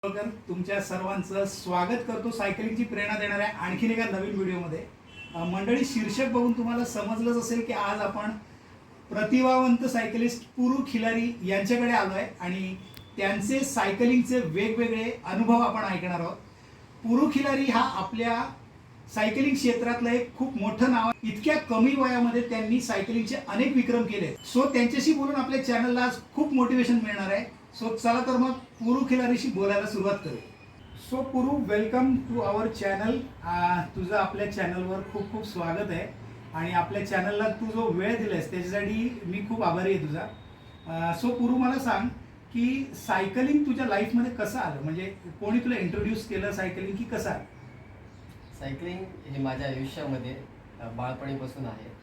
तुमच्या सर्वांचं स्वागत करतो सायकलिंगची प्रेरणा देणाऱ्या आणखीन एका नवीन व्हिडिओमध्ये। मंडळी, शीर्षक बघून तुम्हाला समजलंच असेल की आज आपण प्रतिभावंत सायकलिस्ट पुरू खिलारी यांच्याकडे आलो आहे आणि त्यांचे सायकलिंगचे वेगवेगळे अनुभव आपण ऐकणार आहोत। पुरू खिलारी हा आपल्या सायकलिंग क्षेत्रातलं एक खूप मोठं नाव आहे। इतक्या कमी वयामध्ये त्यांनी सायकलिंगचे अनेक विक्रम केले। सो त्यांच्याशी बोलून आपल्या चॅनलला आज खूप मोटिवेशन मिळणार आहे। सो चला तर मग पुरू खिलारीशी बोलायला सुरुवात करू। सो पुरू, वेलकम टू आवर चॅनल। तुझं आपल्या चॅनलवर खूप खूप स्वागत आहे आणि आपल्या चॅनलला तू जो वेळ दिलास त्याच्यासाठी मी खूप आभारी आहे तुझा। सो पुरू, मला सांग की सायकलिंग तुझ्या लाईफमध्ये कसं आलं, म्हणजे कोणी तुला इंट्रोड्यूस केलं सायकलिंग की कसं आलं? सायकलिंग हे माझ्या आयुष्यामध्ये बाळपणीपासून आहे।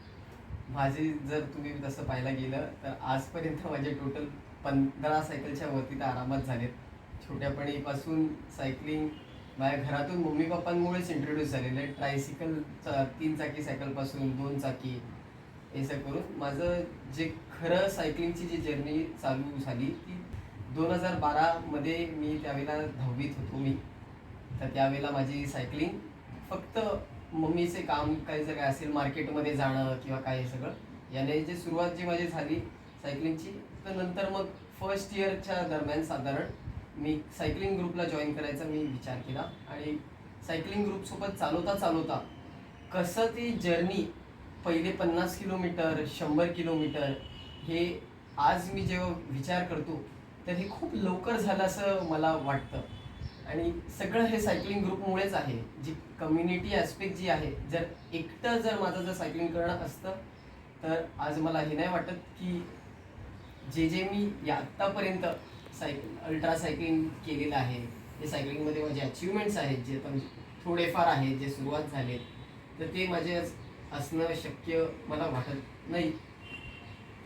माझी जर तुम्ही तसं पाहायला गेलं तर आजपर्यंत माझे टोटल 15 सायकलच्या वरती तर आरामात झालेत। छोट्यापणीपासून सायकलिंग माझ्या घरातून मम्मी पप्पांमुळेच इंट्रोड्यूस झालेलं आहे। ट्रायसिकल 3 चाकी सायकलपासून 2 चाकी असं करून माझं जे खरं सायकलिंगची जी जर्नी चालू झाली ती 2012मध्ये। मी त्यावेळेला 10वीत होतो तर त्यावेळेला माझी सायकलिंग फक्त मम्मीचे काम काही जर काय असेल मार्केटमध्ये जाणं किंवा काय हे सगळं याने जे सुरुवात जी माझी झाली सायकलिंगची, तर नंतर मग फर्स्ट इयरच्या दरम्यान साधारण मी सायकलिंग ग्रुपला जॉईन करायचा मी विचार केला आणि सायकलिंग ग्रुपसोबत चालवता कसं ती जर्नी पहिले 50 किलोमीटर 100 किलोमीटर हे आज मी जेव्हा विचार करतो तर हे खूप लवकर झालं असं मला वाटतं। आणि सगळं हे सायकलिंग ग्रुपमुळेच आहे। जी कम्युनिटी ॲस्पेक्ट जी आहे, जर एकटं जर माझं जर सायकलिंग करणं असतं तर आज मला हे नाही वाटत की जे मी आत्तापर्यंत अल्ट्रा सायकलिंग केलेलं आहे, जे सायकलिंगमध्ये माझे अचिव्हमेंट्स आहेत, जे पण थोडेफार आहेत, जे सुरुवात झालेत, तर ते माझे असणं शक्य मला वाटत नाही।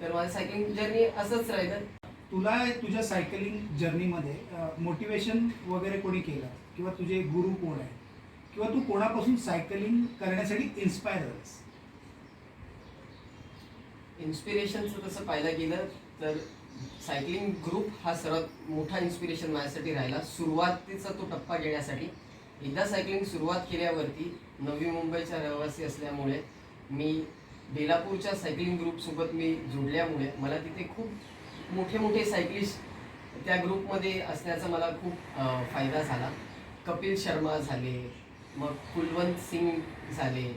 तर माझं सायकलिंग जर्नी असंच राहिलं। तुला तुझ्या सायकलिंग जर्नीमध्ये मोटिवेशन वगैरे कोणी केलं किंवा तुझे गुरु कोण आहे किंवा तू कोणापासून सायकलिंग करण्यासाठी इन्स्पायर झालास? इन्स्पिरेशनचं तसं पाहायला गेलं तर सायकलिंग ग्रुप हा सर्वात मोठा इन्स्पिरेशन माझ्यासाठी राहिला सुरुवातीचा तो टप्पा घेण्यासाठी। एकदा सायकलिंग सुरुवात केल्यावरती नवी मुंबईचा रहिवासी असल्यामुळे मी बेलापूरच्या सायकलिंग ग्रुपसोबत मी जोडल्यामुळे मला तिथे खूप मोठे सायकलिस्ट त्या ग्रुपमध्ये असण्याचा मला खूप फायदा झाला। कपिल शर्मा झाले, मग कुलवंत सिंग झाले,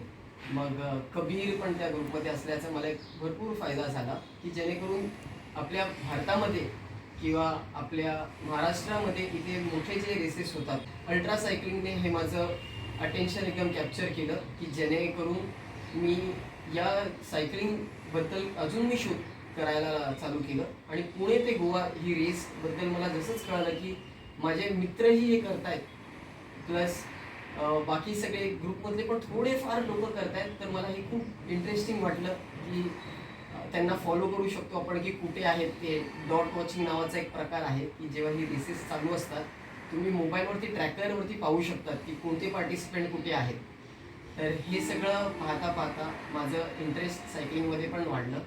मग कबीर पण त्या ग्रुपमध्ये असल्याचा मला एक भरपूर फायदा झाला की जेणेकरून आपल्या भारतामध्ये किंवा आपल्या महाराष्ट्रामध्ये इथे मोठे जे रेसेस होतात अल्ट्रा सायकलिंगने हे माझं अटेन्शन एकदम कॅप्चर केलं की जेणेकरून मी या सायकलिंगबद्दल अजून मी शोध करायला चालू केलं। आणि पुणे ते गोवा ही रेसबद्दल मला जसंच कळालं की माझे मित्रही हे करतायत, प्लस बाकी सगळे ग्रुपमधले पण थोडेफार लोक करतायत, तर मला हे खूप इंटरेस्टिंग वाटलं की त्यांना फॉलो करू शकतो आपण की कुठे आहेत ते। डॉट वॉचिंग नावाचा एक प्रकार आहे की जेव्हा ही रेसेस चालू असतात तुम्ही मोबाईलवरती ट्रॅकरवरती पाहू शकतात की कोणते पार्टिसिपेंट कुठे आहेत। तर हे सगळं पाहता माझं इंटरेस्ट सायकलिंगमध्ये पण वाढलं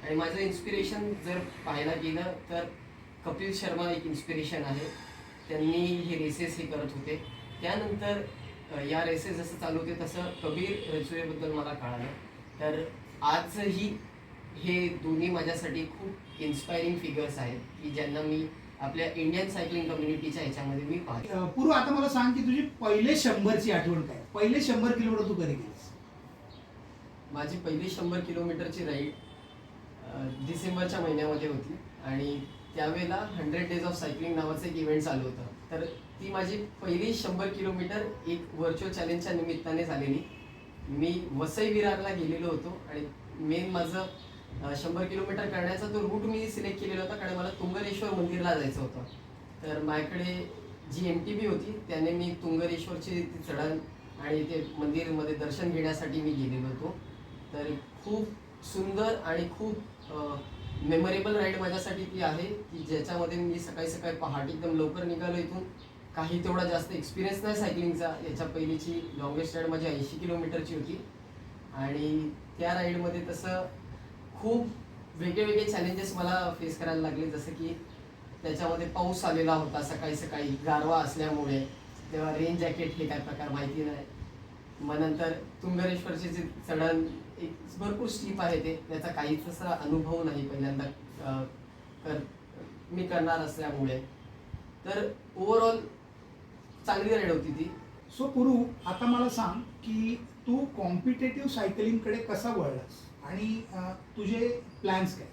आणि माझं इन्स्पिरेशन जर पाहायला गेलं तर कपिल शर्मा एक इन्स्पिरेशन आहे। त्यांनी हे रेसेस हे करत होते, त्यानंतर या रेसेस जसं चालू होते तसं कबीर रचुरेबद्दल मला कळालं। तर आजही हे दोन्ही माझ्यासाठी खूप इन्स्पायरिंग फिगर्स आहेत की ज्यांना मी आपल्या इंडियन सायकलिंग कम्युनिटीच्या ह्याच्यामध्ये मी पाहतो। पूर्व, आता मला सांग की तुझी पहिले 100ची आठवण काय? पहिले 100 किलोमीटर तू कधी केलीस? माझी पहिली 100 किलोमीटरची राईड डिसेंबरच्या महिन्यामध्ये होती आणि त्यावेळेला 100 डेज ऑफ सायकलिंग नावाचं एक इव्हेंट चालू होतं। तर ती माझी पहिली 100 किलोमीटर एक व्हर्च्युअल चॅलेंजच्या निमित्ताने झालेली। मी वसई विरारला गेलेलो होतो आणि मेन माझं 100 किलोमीटर करण्याचा तो रूट मी सिलेक्ट केलेला होता, कारण मला तुंगरेश्वर मंदिरला जायचं होतं। तर माझ्याकडे जी MTB होती त्याने मी तुंगरेश्वरची ती चढण आणि ते मंदिरमध्ये दर्शन घेण्यासाठी मी गेलेलो होतो। तर खूप सुंदर आणि खूप मेमोरेबल राईड माझ्यासाठी ती आहे की ज्याच्यामध्ये मी सकाळी पहाटे एकदम लवकर निघालो इथून। काही तेवढा जास्त एक्सपिरियन्स नाही सायकलिंगचा, याच्या पहिलीची लॉंगेस्ट राईड माझी 80 किलोमीटरची होती आणि त्या राईडमध्ये तसं खूप वेगळे चॅलेंजेस मला फेस करायला लागले, जसं की त्याच्यामध्ये पाऊस आलेला होता सकाळी सकाळी, गारवा असल्यामुळे, तेव्हा रेन जॅकेट हे काय प्रकार माहिती नाही. मग नंतर तुंगरेश्वरचे जे चढण, एक भरपूर स्टीप आहे ते, त्याचा काहीच असा अनुभव नाही पहिल्यांदा मी करणार असल्यामुळे. तर ओव्हरऑल चांगली राईड होती ती. सो पुरू, आता मला सांग की तू कॉम्पिटेटिव्ह सायकलिंगकडे कसा वळलास आणि तुझे प्लॅन्स काय?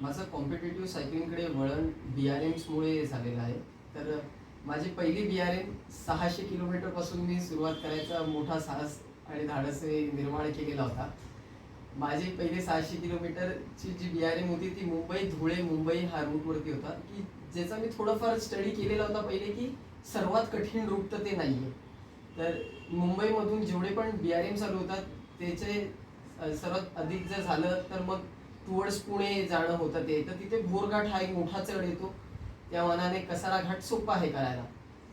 माझं कॉम्पिटेटिव्ह सायकलिंगकडे वळण BRMsमुळे झालेलं आहे. तर माझी पहिली BRM 600 किलोमीटरपासून मी सुरुवात करायचा मोठा साहस आणि धाडस निर्माण केलेला होता. माझी पहिले 600 किलोमीटरची जी BRM होती ती मुंबई धुळे मुंबई हा रूटवरती होता, की ज्याचा मी थोडाफार स्टडी केलेला होता पहिले, की सर्वात कठीण रूट तर ते नाही आहे. तर मुंबईमधून जेवढे पण BRM चालू होतात त्याचे सर्वात अधिक जर झालं तर मग टुवर्ड्स पुणे जाणं होतं ते. तर तिथे बोरघाट हा एक मोठा चढ येतो, त्या मानाने कसारा घाट सोपा आहे करायला.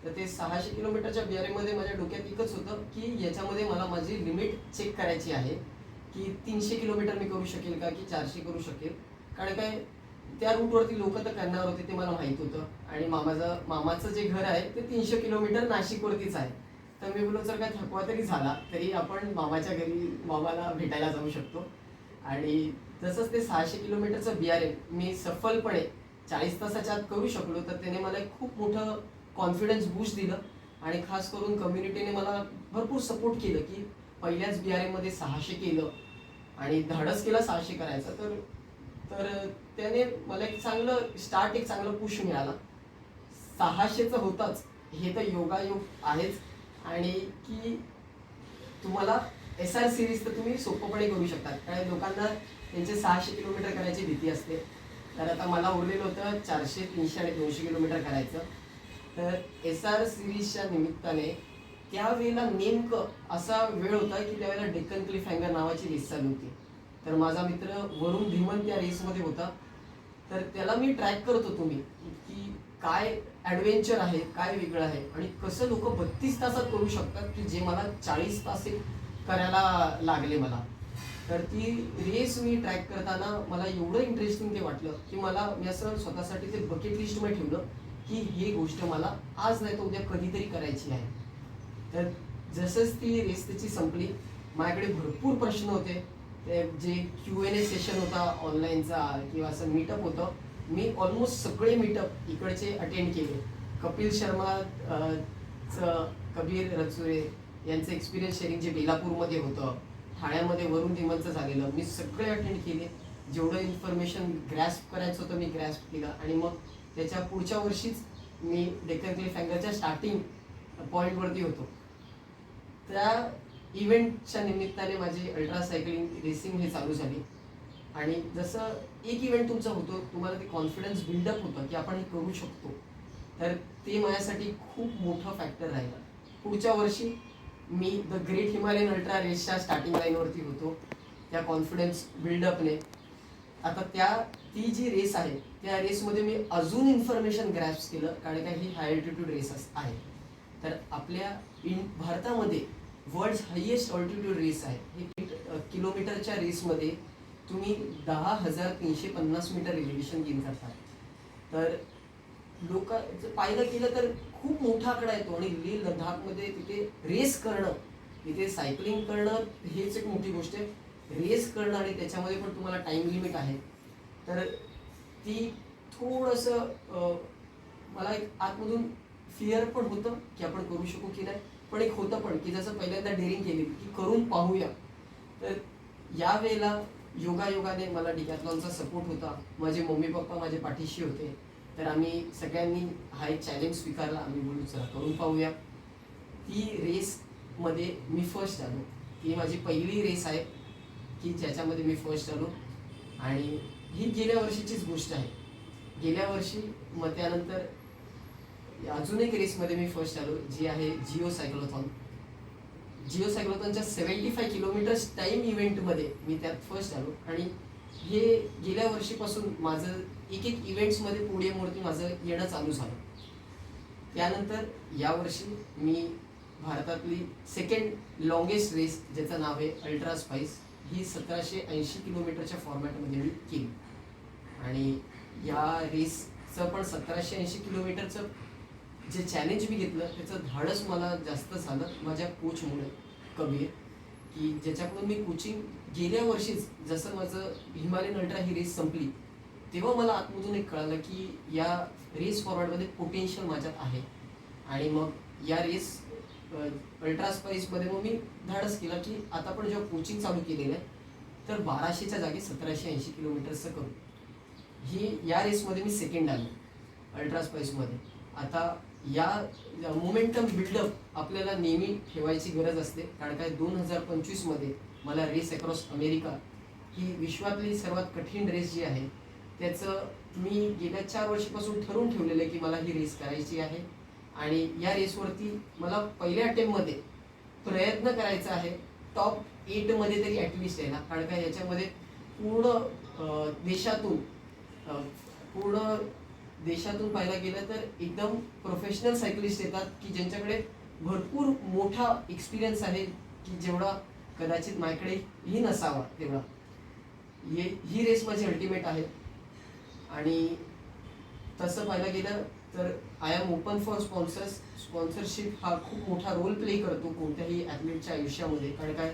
तर ते 600 किलोमीटरच्या BRMमध्ये माझ्या डोक्यात एकच होतं की याच्यामध्ये मला माझी लिमिट चेक करायची आहे, की 300 किलोमीटर मी करू शकेल का, की 400 करू शकेल. कारण काय, त्या रूटवरती लोक तर करणार होते ते मला माहीत होतं. आणि मामाचं जे घर आहे ते 300 किलोमीटर नाशिकवरतीच आहे. तर मी बोललो जर काय थकवा तरी झाला तरी आपण मामाच्या घरी मामाला भेटायला जाऊ शकतो. आणि जसंच ते 600 किलोमीटरचं BRM मी सफलपणे 40 तासाच्या आत करू शकलो, तर त्याने मला एक खूप मोठं कॉन्फिडन्स बूस्ट दिलं. आणि खास करून कम्युनिटीने मला भरपूर सपोर्ट केलं, की पहिल्याच BRMमध्ये 600 केलं आणि धाडस केला 600 करायचा. तर त्याने मला एक चांगलं पुश मिळाला. 600चं होताच हे तर योगायोग आहेच, आणि की तुम्हाला SR सिरीज तर तुम्ही सोपपणे करू शकता. कारण लोकांना त्यांचे 600 किलोमीटर करायची भीती असते. तर आता मला उरलेलं होतं 400, 300 आणि 200 किलोमीटर करायचं. तर SR सिरीजच्या निमित्ताने त्यावेळेला नेमकं असा वेळ होता की त्यावेळेला डेक्कन क्लिफहँगर नावाची रेस चालू होती. तर माझा मित्र वरुण धीमन त्या रेसमध्ये होता. तर त्याला मी ट्रॅक करत होतो मी, की काय ॲडव्हेंचर आहे, काय वेगळं आहे आणि कसं लोक 32 तासात करू शकतात, की जे मला 40 तास करायला लागले मला. तर ती रेस मी ट्रॅक करताना मला एवढं इंटरेस्टिंग ते वाटलं, की मी असं स्वतःसाठी ते बकेट लिस्टमध्ये ठेवलं, की ही गोष्ट मला आज नाही तर उद्या कधीतरी करायची आहे. तर जसंच ती रेस त्याची संपली, माझ्याकडे भरपूर प्रश्न होते. ते जे Q&A सेशन होता ऑनलाईनचा किंवा असं मीटअप होतं, मी ऑलमोस्ट सगळे मीटअप इकडचे अटेंड केले. कपिल शर्मा कबीर रचुरे यांचं एक्सपिरियन्स शेअरिंग जे बेलापूरमध्ये होतं, ठाण्यामध्ये वरुण धीमनचं झालेलं, मी सगळे अटेंड केले. जेवढं इन्फॉर्मेशन ग्रॅस्प करायचं होतं मी ग्रॅस्प केलं. आणि मग त्याच्या पुढच्या वर्षीच मी डेक्कन क्लिफहँगरच्या स्टार्टिंग पॉईंटवरती होतो. त्या इव्हेंटच्या निमित्ताने माझी अल्ट्रा सायकलिंग रेसिंग हे चालू झाली. आणि जसं एक इव्हेंट तुमचा होतो, तुम्हाला ते कॉन्फिडन्स बिल्डअप होतं की आपण हे करू शकतो. तर ते माझ्यासाठी खूप मोठं फॅक्टर राहिलं. पुढच्या वर्षी मी द ग्रेट हिमालयन अल्ट्रा रेसच्या स्टार्टिंग लाईनवरती होतो. त्या कॉन्फिडन्स बिल्डअपने आता ती जी रेस आहे त्या रेसमध्ये मी अजून इन्फॉर्मेशन ग्रॅस्प केलं, कारण काय ही हाय अल्टिट्यूड रेस आहे. तर आपल्या भारतामध्ये वर्ल्ड्स हायेस्ट ऑल्टिट्यूड रेस आहे. ही किलोमीटरच्या रेसमध्ये तुम्ही 10,350 मीटर एलिव्हेशन गेन करतात. तर लोक पाहिलं केलं तर खूप मोठा आकडा येतो. आणि लेह लडाखमध्ये तिथे रेस करणं, तिथे सायकलिंग करणं हेच एक मोठी गोष्ट आहे. रेस करणं आणि त्याच्यामध्ये पण तुम्हाला टाईम लिमिट आहे. तर ती थोडंसं मला एक आतमधून फिअर पण होतं की आपण करू शकू की नाही, पण एक होतं पण की जसं पहिल्यांदा डेअरिंग केली की करून पाहूया. तर यावेळेला योगायोगाने मला डिकॅथलॉनचा सपोर्ट होता. माझे मम्मी पप्पा माझ्या पाठीशी होते. तर आम्ही सगळ्यांनी हा एक चॅलेंज स्वीकारला. आम्ही बोलू चला करून पाहूया. ती रेसमध्ये मी फर्स्ट आलो. ती माझी पहिली रेस आहे की ज्याच्यामध्ये मी फर्स्ट आलो. आणि ही गेल्या वर्षीचीच गोष्ट आहे. गेल्या वर्षी मग त्यानंतर अजून एक रेसमध्ये मी फर्स्ट आलो, जी आहे जिओ सायक्लोथॉन. जिओ सायक्लोथॉनच्या 75 किलोमीटर्स टाईम इव्हेंटमध्ये मी त्यात फर्स्ट आलो. आणि हे गेल्या वर्षीपासून माझं एक इव्हेंट्समध्ये पुढे मूर्ती माझं येणं चालू झालं. त्यानंतर यावर्षी मी भारतातली सेकंड लॉंगेस्ट रेस ज्याचं नाव आहे अल्ट्रा स्पाइस, ही 1780 किलोमीटरच्या फॉर्मॅटमध्ये मी केली. आणि या रेस रेसचं पण 1780 किलोमीटरचं जे चॅलेंज मी घेतलं त्याचं धाडस मला जास्त झालं माझ्या कोचमुळे, कबीर, की ज्याच्याकडून मी कोचिंग गेल्या वर्षीच, जसं माझं हिमालयन अल्ट्रा ही रेस संपली तेव्हा मला आतमधून एक कळालं की या रेस फॉरवर्डमध्ये पोटेन्शियल माझ्यात आहे. आणि मग या रेस अल्ट्रा स्पाइसमध्ये मग मी धाडस केलं की आता पण जेव्हा कोचिंग चालू केलेलं आहे तर 1200च्या जागी 1780 किलोमीटरचं करू. या रेसमध्ये मी सेकंड आलो अल्ट्रा स्पाइसमध्ये. आता या मोमेंटम बिल्डअप आपल्याला नेहमी ठेवायची गरज असते, कारण काय 2025मध्ये मला रेस अक्रॉस अमेरिका ही विश्वातली सर्वात कठीण रेस जी आहे त्याचं मी गेल्या 4 वर्षापासून ठरवून ठेवलेलं आहे की मला ही रेस करायची आहे. आणि या रेसवरती मला पहिल्या अटेम्प्टमध्ये प्रयत्न करायचा आहे टॉप 8मध्ये तरी ॲटलिस्ट यायला, कारण काय याच्यामध्ये पूर्ण देशातून पाहायला गेलं तर एकदम प्रोफेशनल सायकलिस्ट येतात की ज्यांच्याकडे भरपूर मोठा एक्सपिरियन्स आहे, की जेवढा कदाचित माझ्याकडेही नसावा तेवढा. ही रेस माझी अल्टिमेट आहे. आणि तसं पाहायला गेलं तर I am open for sponsorship हा खूप मोठा रोल प्ले करतो कोणत्याही ॲथलीटच्या आयुष्यामध्ये, कारण काय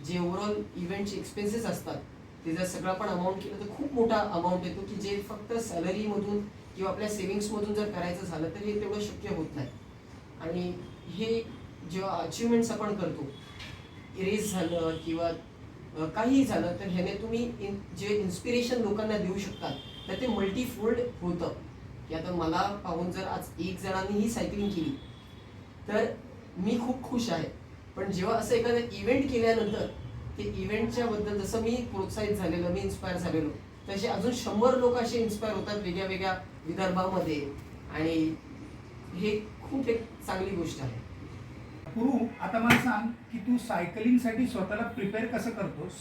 जे ओव्हरऑल इव्हेंटचे एक्सपेन्सेस असतात ते जर सगळं पण अमाऊंट केलं तर खूप मोठा अमाऊंट येतो, की जे फक्त सॅलरीमधून किंवा आपल्या सेव्हिंग्समधून जर करायचं झालं तर हे तेवढं शक्य होत नाही. आणि हे जेव्हा अचिव्हमेंट्स आपण करतो, रेस झालं किंवा काहीही झालं, तर ह्याने तुम्ही जे इन्स्पिरेशन लोकांना देऊ शकतात तर ते मल्टीफोल्ड होतं. की आता मला पाहून जर आज 1 जणांनी ही सायकलिंग केली तर मी खूप खुश आहे, पण जेव्हा असं एखादं इव्हेंट केल्यानंतर ते इव्हेंटच्या बद्दल जसं मी प्रोत्साहित झालेलो, मी इन्स्पायर झालेलो, तसे अजून 100 लोक असे इन्स्पायर होतात वेगळ्या वेगळ्या विदर्भामध्ये. आणि हे खूप एक चांगली गोष्ट आहे. पुरू, आता मला सांग की तू सायकलिंगसाठी स्वतःला प्रिपेअर कसं करतोस,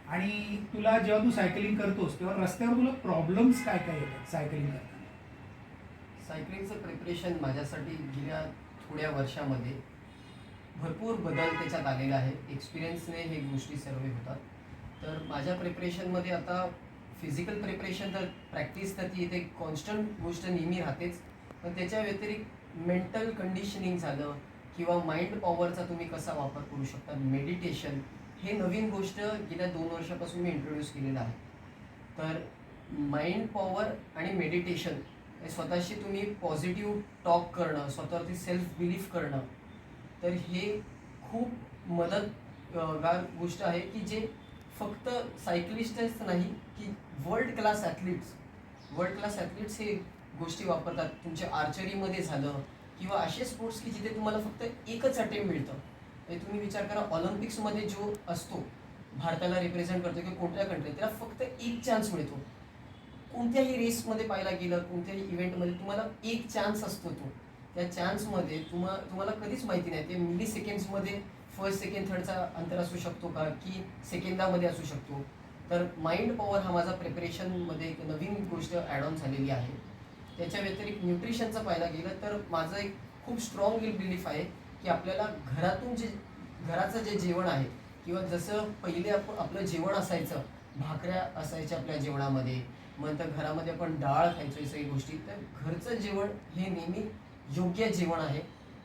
आणि तुला जेव्हा तू सायकलिंग करतोस तेव्हा रस्त्यावर तुला प्रॉब्लेम्स काय काय येतात सायकलिंग करताना? सायकलिंगचं प्रिपरेशन माझ्यासाठी गेल्या थोड्या वर्षामध्ये भरपूर बदल त्याच्यात आलेला आहे. एक्सपिरियन्सने हे गोष्टी सर्व होतात. तर माझ्या प्रिपरेशनमध्ये आता फिजिकल प्रिपरेशन तर प्रॅक्टिस तर ती एक कॉन्स्टंट गोष्ट नेहमी राहतेच, पण त्याच्या व्यतिरिक्त मेंटल कंडिशनिंग झालं किंवा माइंड पॉवरचा तुम्ही कसा वापर करू शकता, मेडिटेशन, हे नवीन गोष्ट गेल्या 2 वर्षापासून मी इंट्रोड्यूस केलेलं आहे. तर माइंड पॉवर आणि मेडिटेशन, स्वतःशी तुम्ही पॉझिटिव्ह टॉक करणं, स्वतःवरती सेल्फ बिलीफ करणं, तर हे खूप मदतगार गोष्ट आहे की जे फक्त सायकलिस्टच नाही की वर्ल्ड क्लास ॲथलीट्स हे गोष्टी वापरतात. तुमच्या आर्चरीमध्ये झालं किंवा असे स्पोर्ट्स की जिथे तुम्हाला फक्त एकच अटेम्प्ट मिळतं. म्हणजे तुम्ही विचार करा, ऑलिम्पिक्समध्ये जो असतो भारताला रिप्रेझेंट करतो किंवा कोणत्या कंट्री, त्याला फक्त एक चान्स मिळतो. कोणत्याही रेसमध्ये पाहायला गेलं, कोणत्याही इव्हेंटमध्ये तुम्हाला एक चान्स असतो. त्या चान्समध्ये तुम्हाला कधीच माहिती नाही ते मिली सेकंड्समध्ये फर्स्ट सेकंड थर्डचा अंतर असू शकतो का की सेकंदामध्ये असू शकतो. तर माइंड पॉवर हा माझा प्रिपरेशनमध्ये एक नवीन गोष्ट ॲड ऑन झालेली आहे. त्याच्या व्यतिरिक्त न्यूट्रिशनचं पाहायला गेलं तर माझं एक खूप स्ट्रॉंग बिलीफ आहे की आपल्याला घराचं जे जेवण आहे किंवा जसं पहिले आपलं जेवण असायचं, भाकऱ्या असायच्या आपल्या जेवणामध्ये, मग तर घरामध्ये आपण डाळ खायचो, सगळी गोष्टी, तर घरचं जेवण हे नेहमी योग्य जेवण आहे.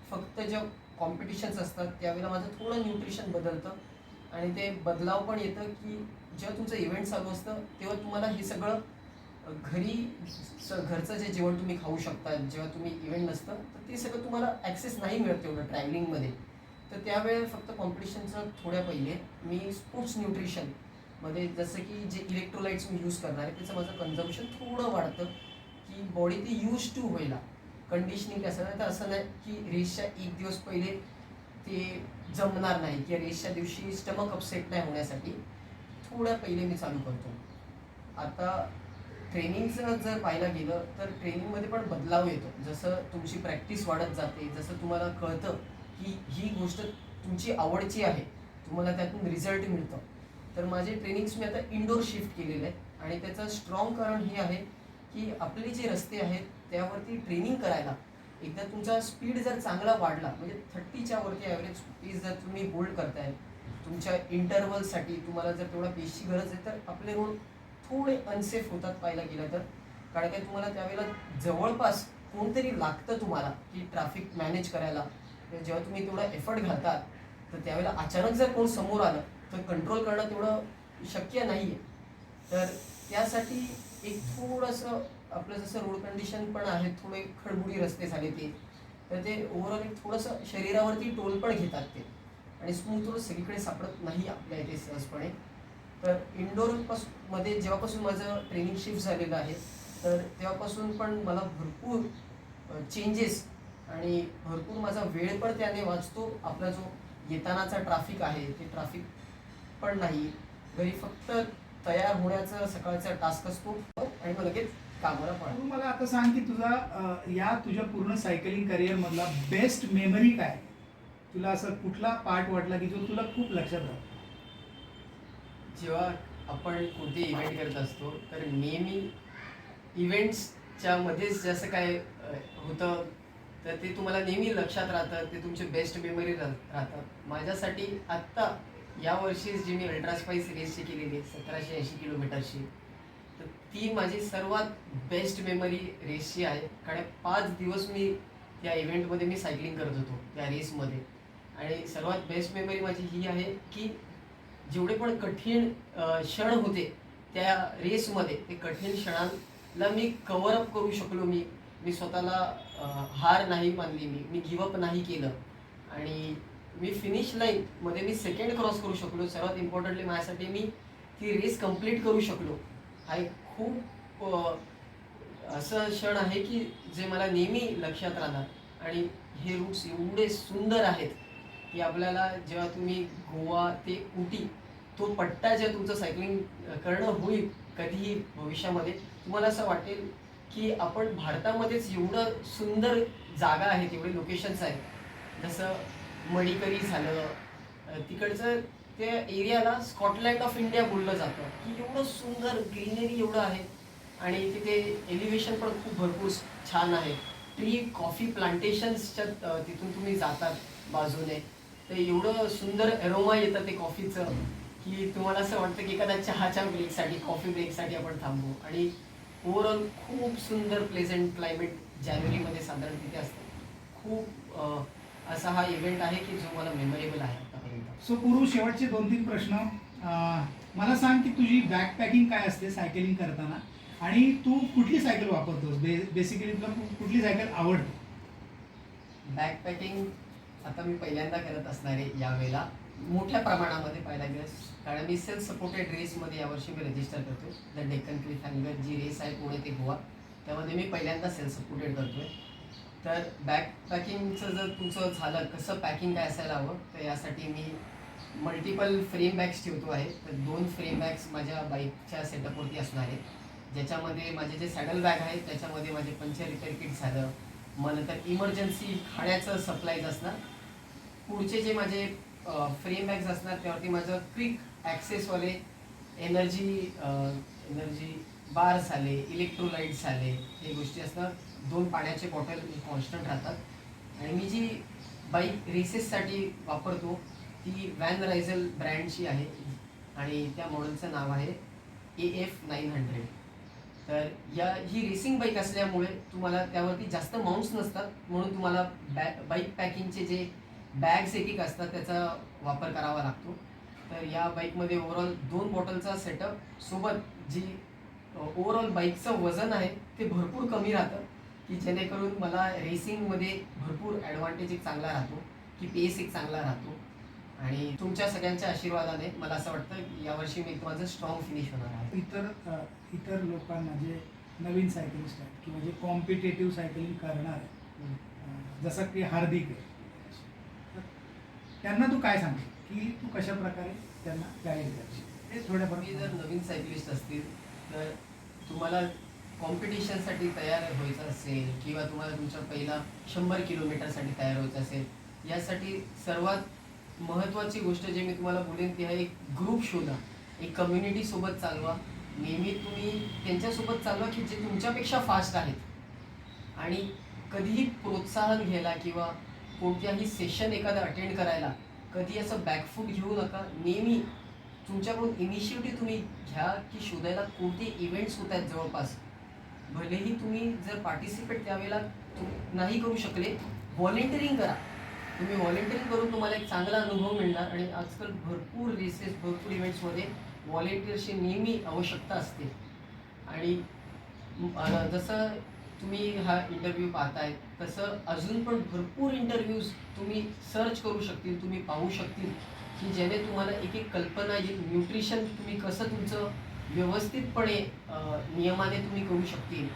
फक्त जेव्हा कॉम्पिटिशन्स असतात त्यावेळेला माझं थोडं न्यूट्रिशन बदलतं आणि ते बदलाव पण येतं की जेव्हा तुमचं इव्हेंट चालू असतं तेव्हा तुम्हाला हे सगळं घरचं जे जेवण तुम्ही खाऊ शकता. जेव्हा तुम्ही इव्हेंट नसतं तर ते सगळं तुम्हाला ॲक्सेस नाही मिळत तेवढं ट्रॅव्हलिंगमध्ये. तर त्यावेळेस फक्त कॉम्पिटिशनचं थोड्या पहिले मी स्पोर्ट्स न्यूट्रिशनमध्ये जसं की जे इलेक्ट्रोलाइट्स मी यूज करणार आहे त्याचं माझं कन्झम्पशन थोडं वाढतं की बॉडी ती यूज टू व्हायला. कंडिशनिंग असं नाही तर असं नाही की रेसच्या 1 दिवस पहिले ते जमणार नाही किंवा रेसच्या दिवशी स्टमक अपसेट नाही होण्यासाठी थोड्या पहिले मी चालू करतो. आता ट्रेनिंगचं जर पाहायला गेलं तर ट्रेनिंगमध्ये पण बदलाव येतो. जसं तुमची प्रॅक्टिस वाढत जाते, जसं तुम्हाला कळतं की ही गोष्ट तुमची आवडची आहे, तुम्हाला त्यातून रिझल्ट मिळतं. तर माझे ट्रेनिंग्स मी आता इंडोर शिफ्ट केलेले आहेत आणि त्याचं स्ट्रॉंग कारण हे आहे की आपले जे रस्ते आहेत त्यावरती ट्रेनिंग करायला एकदा तुमचा स्पीड जर चांगला वाढला, म्हणजे 30च्या वरती ॲव्हरेज स्पीड जर तुम्ही होल्ड करताय तुमच्या इंटरव्हलसाठी, तुम्हाला जर तेवढा पेसची गरज आहे तर आपले रोड थोडे अनसेफ होतात पाहायला गेलं तर. कारण काय तुम्हाला त्यावेळेला जवळपास कोणतरी लागतं तुम्हाला की ट्रॅफिक मॅनेज करायला. जेव्हा तुम्ही तेवढा एफर्ट घालतात तर त्यावेळेला अचानक जर कोण समोर आलं तर कंट्रोल करणं तेवढं शक्य नाही आहे. तर त्यासाठी एक थोडंसं आपलं जसं रोड कंडिशन पण आहे, थोडे खडबुडी रस्ते झाले ते, तर ते ओव्हरऑल एक थोडंसं शरीरावरती टोल पण घेतात ते, आणि स्मूथ रोड सगळीकडे सापडत नाही आपल्या इथे सहजपणे. तर इंडोर मध्ये जेव्हापासून माझं ट्रेनिंग शिफ्ट झालेलं आहे तर तेव्हापासून पण मला भरपूर चेंजेस आणि भरपूर माझा वेळ पण त्याने वाचतो. आपला जो येतानाचा ट्रॅफिक आहे ते ट्रॅफिक पण नाही. घरी फक्त तयार होण्याचा सकाळचा टास्क असतो आणि मग लगेच कामाला पळा. तू मला आता सांग की तुझा या तुझ्या पूर्ण सायकलिंग करिअर मधला बेस्ट मेमरी काय? तुला असं कुठला पार्ट वाटला की जो तुला खूप लक्षात राहतो? जेव्हा आपण कोणते इव्हेंट करत असतो तर नेहमी इव्हेंट्सच्या मध्येच जसं काय होतं तर ते तुम्हाला नेहमी लक्षात राहतं, ते तुमचे बेस्ट मेमरी राहतात. माझ्यासाठी आत्ता यावर्षी जी मी अल्ट्रा स्पाईस रेसची केलेली 1780 किलोमीटरची, तर ती माझी सर्वात बेस्ट मेमरी रेसची आहे. कारण 5 दिवस मी त्या इव्हेंटमध्ये मी सायकलिंग करत होतो त्या रेसमध्ये. आणि सर्वात बेस्ट मेमरी माझी ही आहे की जेवढे पण कठीण क्षण होते त्या रेसमध्ये, ते कठीण क्षणांना मी कव्हर अप करू शकलो. मी स्वतःला हार नाही मानली, मी गिवअप नाही केलं आणि मी फिनिश लाईनमध्ये मी सेकंड क्रॉस करू शकलो. सर्वात इम्पॉर्टंटली माझ्यासाठी मी ती रेस कंप्लीट करू शकलो. हा एक खूप असं क्षण आहे की जे मला नेहमी लक्षात राहणार. आणि हे रूट्स एवढे सुंदर आहेत की आपल्याला जेव्हा तुम्ही गोवा ते उटी तो पट्टा जेव्हा तुमचं सायकलिंग करणं होईल कधीही भविष्यामध्ये, तुम्हाला असं वाटेल की आपण भारतामध्येच एवढं सुंदर जागा आहेत, एवढे लोकेशन्स आहेत. जसं मणिकरी झालं, तिकडचं त्या एरियाला स्कॉटलँड ऑफ इंडिया बोललं जातं की एवढं सुंदर ग्रीनरी एवढं आहे. आणि तिथे एलिव्हेशन पण खूप भरपूर छान आहे. ट्री कॉफी प्लांटेशन्सच्या तिथून तुम्ही जातात बाजूने, तर एवढं सुंदर एरोमा येतं ते कॉफीचं की तुम्हाला असं वाटतं की एखाद्या चहाच्या ब्रेकसाठी, कॉफी ब्रेकसाठी आपण थांबू. आणि ओव्हरऑल खूप सुंदर प्लेझंट क्लायमेट जानेवारीमध्ये साधारण तिथे असतं. खूप असा हा इव्हेंट आहे की जो मला मेमोरेबल आहे आतापर्यंत. सो पुरू, शेवटचे 2-3 प्रश्न. मला सांग की तुझी बॅक पॅकिंग काय असते सायकलिंग करताना, आणि तू कुठली सायकल वापरतोस? बेसिकली तुला कुठली सायकल आवडते? बॅकपॅकिंग आता मी पहिल्यांदा करत असणार आहे यावेळेला मोठ्या प्रमाणामध्ये पाहायला गेलं, कारण मी सेल्फ सपोर्टेड रेसमध्ये यावर्षी मी रजिस्टर करतो. द डेक्कन क्लिफहँगर जी रेस आहे पुणे ते गोवा, त्यामध्ये मी पहिल्यांदा सेल्फ सपोर्टेड करतोय. तर बॅकपॅकिंगचं जर तुमचं झालं कसं पॅकिंग काय असायला हवं, तर यासाठी मी मल्टिपल फ्रेम बॅग्स ठेवतो आहे. तर 2 फ्रेम बॅग्स माझ्या बाईकच्या सेटअपवरती असणार आहे, ज्याच्यामध्ये माझे जे सॅडल बॅग आहे त्याच्यामध्ये माझे पंक्चर रिपेअर किट झालं, मग नंतर इमर्जन्सी खाण्याचं सप्लाईज असणार. पुढचे जे माझे फ्रेम बॅग्स असणार त्यावरती माझं क्विक ॲक्सेसवाले एनर्जी बार्स आले, इलेक्ट्रोलाइट्स आले, हे गोष्टी असणार. 2 पाण्याचे बॉटल कॉन्स्टंट राहतात. आणि मी जी बाईक रेसेससाठी वापरतो ती व्हॅन रायझल ब्रँडची आहे आणि त्या मॉडेलचं नाव आहे AF900. तर ही रेसिंग बाईक असल्यामुळे तुम्हाला त्यावरती जास्त माउंट्स नसतात, म्हणून तुम्हाला बाईक पॅकिंगचे जे बॅग्स एक असतात त्याचा वापर करावा लागतो. तर या बाईकमध्ये ओव्हरऑल 2 बॉटलचा सेटअप सोबत जी ओव्हरऑल बाईकचं वजन आहे ते भरपूर कमी राहतं, की जेणेकरून मला रेसिंगमध्ये भरपूर ॲडव्हान्टेज एक चांगला राहतो, की पेस एक चांगला राहतो. आणि तुमच्या सगळ्यांच्या आशीर्वादाने मला असं वाटतं की यावर्षी मी माझं स्ट्रॉंग फिनिश होणार आहे. इतर लोकांना जे नवीन सायकलिस्ट आहेत किंवा जे कॉम्पिटेटिव्ह सायकलिंग करणार आहेत, जसं की हार्दिक आहे, तर त्यांना तू काय सांगशील की तू कशा प्रकारे त्यांना गाईड करशील? ते तुम्ही जर थोड्याफार नवीन सायकलिस्ट असतील तर तुम्हाला कॉम्पिटिशनसाठी तयार व्हायचं असेल किंवा तुम्हाला तुमच्या पहिला 100 किलोमीटरसाठी तयार व्हायचं असेल, यासाठी सर्वात महत्त्वाची गोष्ट जे मी तुम्हाला बोलेन ती आहे एक ग्रुप शोधा, एक कम्युनिटी सोबत चालवा. नेहमी तुम्ही त्यांच्यासोबत चालवा की जे तुमच्यापेक्षा फास्ट आहेत. आणि कधीही प्रोत्साहन घ्यायला किंवा कोणत्याही सेशन एखादं अटेंड करायला कधी असं बॅकफूट घेऊ नका. नेहमी तुमच्याकडून इनिशिएटिव्ह तुम्ही घ्या की शोधायला कोणते इव्हेंट्स होत आहेत जवळपास. भलेही तुम्ही जर पार्टिसिपेट त्यावेळेला नाही करू शकले, व्हॉलेंटिअरिंग करा. तुम्ही व्हॉलेंटिअरिंग करून तुम्हाला एक चांगला अनुभव मिळणार. आणि आजकाल भरपूर रेसेस, भरपूर इव्हेंट्समध्ये व्हॉलेंटिअर्सची नेहमी आवश्यकता असते. आणि जसं तुम्ही हा इंटरव्ह्यू पाहताय तसं अजून पण भरपूर इंटरव्ह्यूज तुम्ही सर्च करू शकतील, तुम्ही पाहू शकतील, की ज्याने तुम्हाला एक एक कल्पना येईल. न्यूट्रिशन तुम्ही कसं तुमचं व्यवस्थितपणे नियमाने तुम्ही करू शकतील.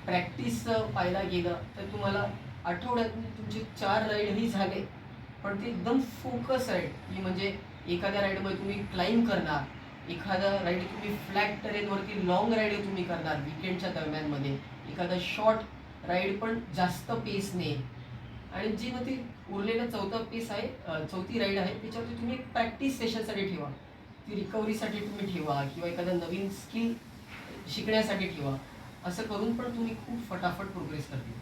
प्रॅक्टिस पाहायला गेलं तर तुम्हाला आठवड्यातून तुमचे 4 राईडही झाले, पण ते एकदम फोकस राईड, की म्हणजे एखाद्या राईडमध्ये तुम्ही क्लाइंब करणार, एखादा राईड तुम्ही फ्लॅट टेरेनवरती लाँग राईड तुम्ही करणार विकेंडच्या दरम्यानमध्ये, एखादा शॉर्ट राईड पण जास्त पेसने. आणि जी मग ती उरलेला चौथा पेस आहे, चौथी राईड आहे, त्याच्यावरती तुम्ही एक प्रॅक्टिस सेशनसाठी ठेवा, ती रिकव्हरीसाठी तुम्ही ठेवा, किंवा एखादा नवीन स्किल शिकण्यासाठी ठेवा. असं करून पण तुम्ही खूप फटाफट प्रोग्रेस करतील.